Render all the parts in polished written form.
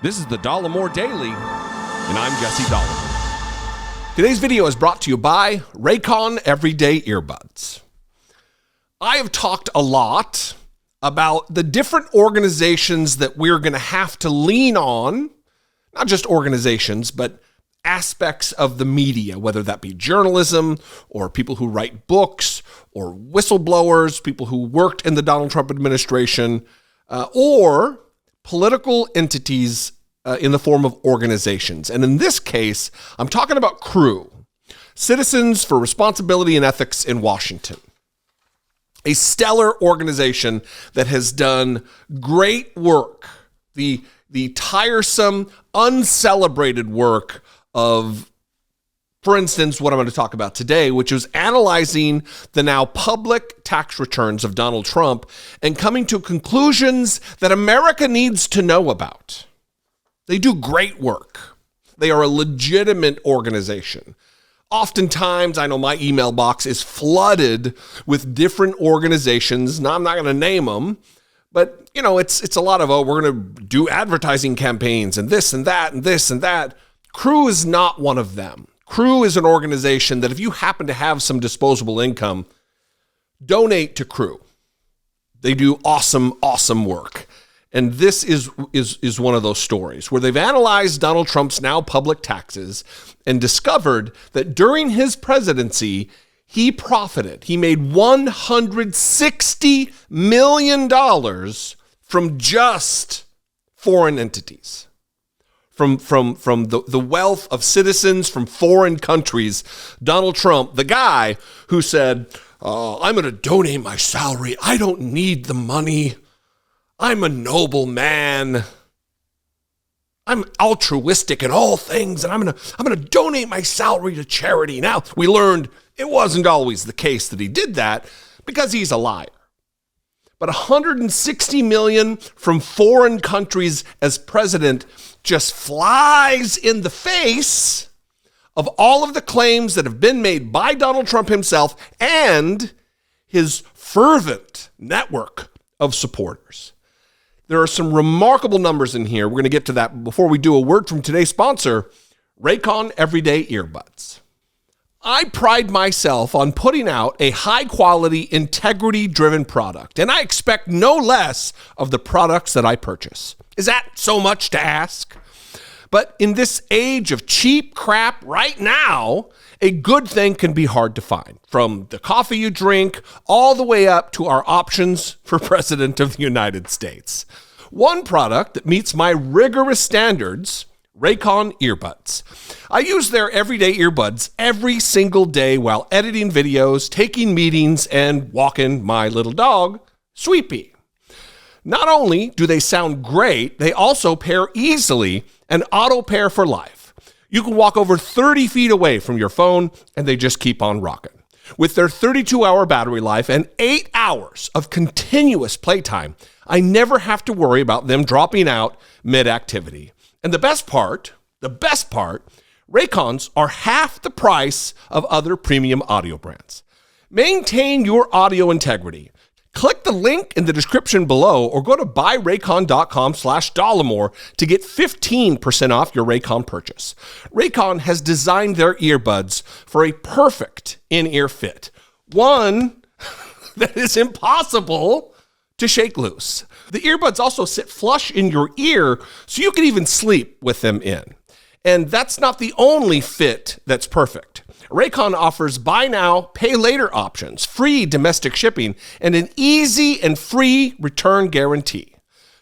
This is the Dollemore Daily, and I'm Jesse Dollemore. Today's video is brought to you by Raycon Everyday Earbuds. I have talked a lot about the different organizations that we're going to have to lean on, not just organizations, but aspects of the media, whether that be journalism or people who write books or whistleblowers, people who worked in the Donald Trump administration, or political entities in the form of organizations. And in this case, I'm talking about CREW, Citizens for Responsibility and Ethics in Washington, a stellar organization that has done great work, the tiresome, uncelebrated work of, for instance, what I'm going to talk about today, which is analyzing the now public tax returns of Donald Trump and coming to conclusions that America needs to know about. They do great work. They are a legitimate organization. Oftentimes, I know my email box is flooded with different organizations. Now, I'm not going to name them, but it's a lot of, we're going to do advertising campaigns and this and that and this and that. CREW is not one of them. CREW is an organization that if you happen to have some disposable income, donate to CREW. They do awesome, awesome work. And this is one of those stories where they've analyzed Donald Trump's now public taxes and discovered that during his presidency, he profited. He made $160 million from just foreign entities. From the wealth of citizens from foreign countries. Donald Trump, the guy who said, I'm going to donate my salary. I don't need the money. I'm a noble man. I'm altruistic in all things, and I'm going to donate my salary to charity. Now, we learned it wasn't always the case that he did that because he's a liar. But $160 million from foreign countries as president just flies in the face of all of the claims that have been made by Donald Trump himself and his fervent network of supporters. There are some remarkable numbers in here. We're going to get to that before we do a word from today's sponsor, Raycon Everyday Earbuds. I pride myself on putting out a high-quality, integrity-driven product, and I expect no less of the products that I purchase. Is that so much to ask? But in this age of cheap crap right now, a good thing can be hard to find, from the coffee you drink all the way up to our options for President of the United States. One product that meets my rigorous standards, Raycon earbuds. I use their everyday earbuds every single day while editing videos, taking meetings, and walking my little dog, Sweepy. Not only do they sound great, they also pair easily and auto pair for life. You can walk over 30 feet away from your phone and they just keep on rocking. With their 32-hour battery life and 8 hours of continuous playtime, I never have to worry about them dropping out mid-activity. And the best part, Raycons are half the price of other premium audio brands. Maintain your audio integrity. Click the link in the description below or go to buyraycon.com/Dollemore to get 15% off your Raycon purchase. Raycon has designed their earbuds for a perfect in-ear fit. One that is impossible to shake loose. The earbuds also sit flush in your ear, so you can even sleep with them in. And that's not the only fit that's perfect. Raycon offers buy now, pay later options, free domestic shipping, and an easy and free return guarantee.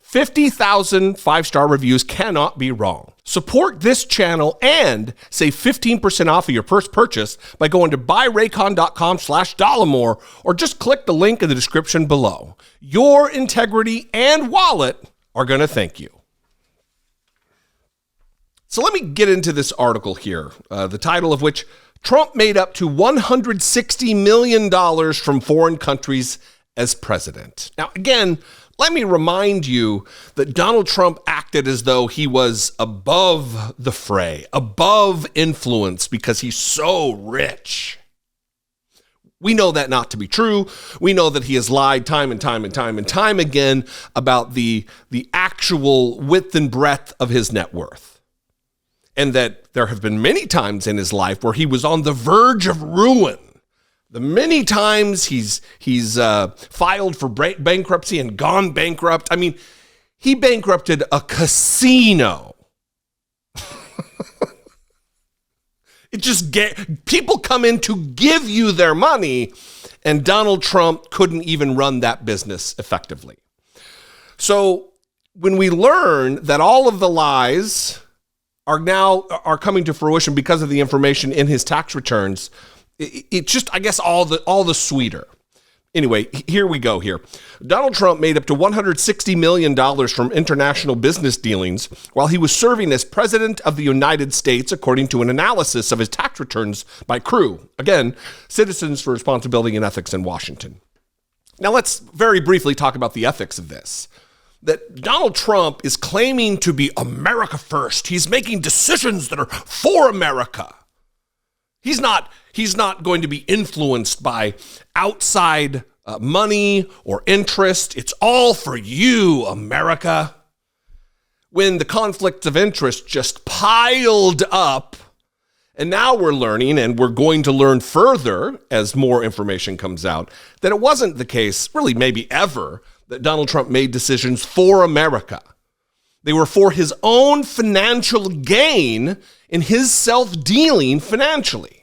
50,000 five-star reviews cannot be wrong. Support this channel and save 15% off of your first purchase by going to buyraycon.com/Dollemore or just click the link in the description below. Your integrity and wallet are going to thank you. So let me get into this article here, the title of which, Trump made up to $160 million from foreign countries as president. Now, again, let me remind you that Donald Trump acted as though he was above the fray, above influence because he's so rich. We know that not to be true. We know that he has lied time and time and time and time again about the actual width and breadth of his net worth. And that there have been many times in his life where he was on the verge of ruin. The many times he's filed for bankruptcy and gone bankrupt. I mean, he bankrupted a casino. People come in to give you their money, and Donald Trump couldn't even run that business effectively. So when we learn that all of the lies are coming to fruition because of the information in his tax returns, it just, I guess, all the sweeter. Anyway, here we go here. Donald Trump made up to $160 million from international business dealings while he was serving as president of the United States, according to an analysis of his tax returns by Crew. Again, Citizens for Responsibility and Ethics in Washington. Now, let's very briefly talk about the ethics of this. That Donald Trump is claiming to be America first. He's making decisions that are for America. He's not going to be influenced by outside money or interest. It's all for you, America. When the conflicts of interest just piled up, and now we're learning, and we're going to learn further as more information comes out, that it wasn't the case, really maybe ever, that Donald Trump made decisions for America. They were for his own financial gain in his self-dealing financially.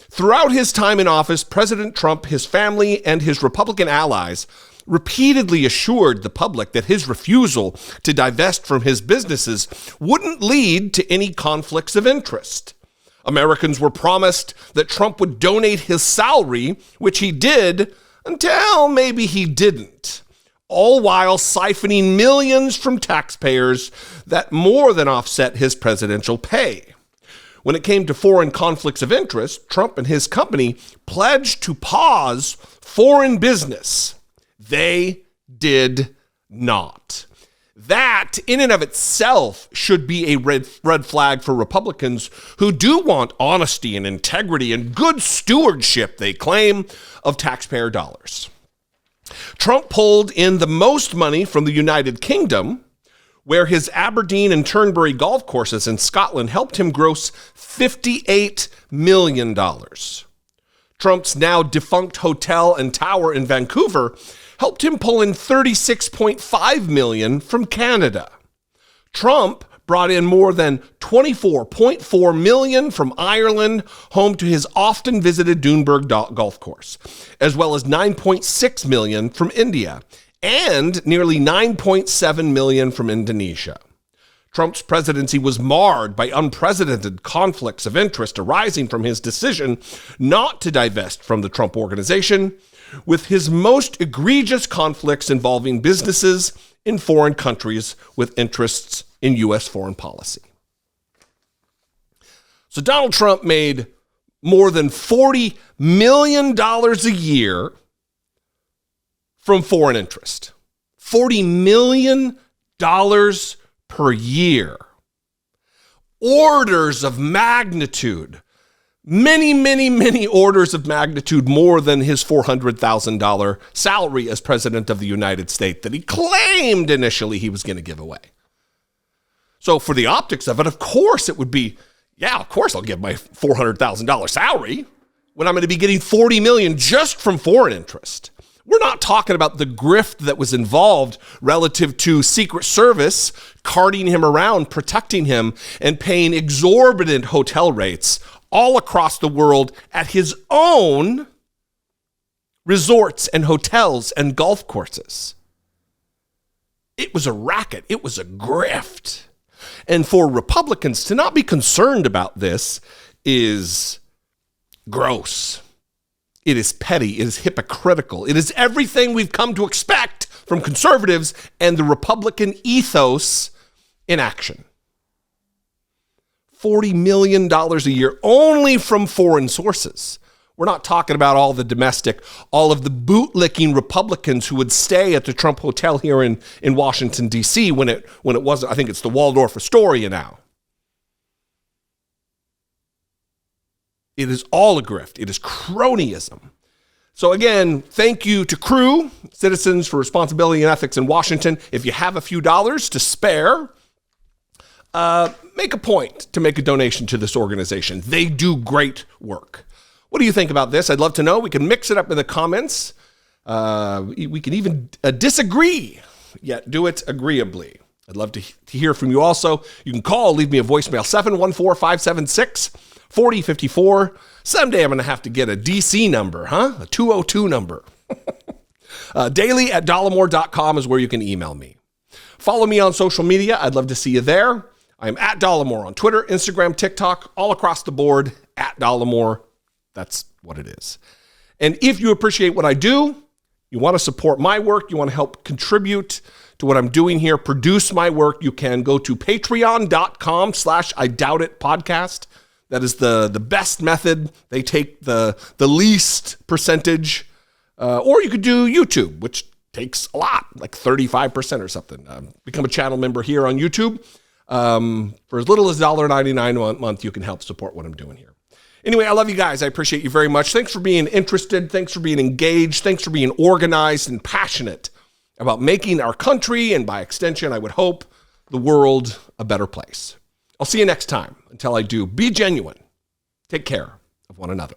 Throughout his time in office, President Trump, his family, and his Republican allies repeatedly assured the public that his refusal to divest from his businesses wouldn't lead to any conflicts of interest. Americans were promised that Trump would donate his salary, which he did, until maybe he didn't, all while siphoning millions from taxpayers that more than offset his presidential pay. When it came to foreign conflicts of interest, Trump and his company pledged to pause foreign business. They did not. That, in and of itself, should be a red flag for Republicans who do want honesty and integrity and good stewardship, they claim, of taxpayer dollars. Trump pulled in the most money from the United Kingdom, where his Aberdeen and Turnberry golf courses in Scotland helped him gross $58 million. Trump's now defunct hotel and tower in Vancouver helped him pull in $36.5 million from Canada. Trump brought in more than $24.4 million from Ireland, home to his often visited Doonberg golf course, as well as $9.6 million from India, and nearly $9.7 million from Indonesia. Trump's presidency was marred by unprecedented conflicts of interest arising from his decision not to divest from the Trump Organization, with his most egregious conflicts involving businesses in foreign countries with interests in U.S. foreign policy. So Donald Trump made more than $40 million a year from foreign interest. $40 million per year. Orders of magnitude. Many orders of magnitude more than his $400,000 salary as president of the United States that he claimed initially he was going to give away. So for the optics of it, of course it would be, yeah, of course I'll give my $400,000 salary when I'm going to be getting $40 million just from foreign interest. We're not talking about the grift that was involved relative to Secret Service carting him around, protecting him, and paying exorbitant hotel rates all across the world at his own resorts and hotels and golf courses. It was a racket. It was a grift. And for Republicans to not be concerned about this is gross. It is petty. It is hypocritical. It is everything we've come to expect from conservatives and the Republican ethos in action. $40 million a year only from foreign sources. We're not talking about all the domestic, all of the bootlicking Republicans who would stay at the Trump Hotel here in Washington, D.C. when it wasn't, I think it's the Waldorf Astoria now. It is all a grift. It is cronyism. So again, thank you to Crew, Citizens for Responsibility and Ethics in Washington. If you have a few dollars to spare, make a point to make a donation to this organization. They do great work. What do you think about this? I'd love to know. We can mix it up in the comments. We can even disagree, yet do it agreeably. I'd love to hear from you also. You can call, leave me a voicemail, 714-576-4054. Someday I'm going to have to get a DC number, a 202 number. Daily@dollemore.com is where you can email me. Follow me on social media. I'd love to see you there. I'm at Dollemore on Twitter, Instagram, TikTok, all across the board, at Dollemore. That's what it is. And if you appreciate what I do, you want to support my work, you want to help contribute to what I'm doing here, produce my work, you can go to patreon.com/IDoubtItPodcast. That is the best method. They take the least percentage. Or you could do YouTube, which takes a lot, like 35% or something. Become a channel member here on YouTube. For as little as $1.99 a month, you can help support what I'm doing here. Anyway, I love you guys. I appreciate you very much. Thanks for being interested. Thanks for being engaged. Thanks for being organized and passionate about making our country, and by extension, I would hope, the world a better place. I'll see you next time. Until I do, be genuine. Take care of one another.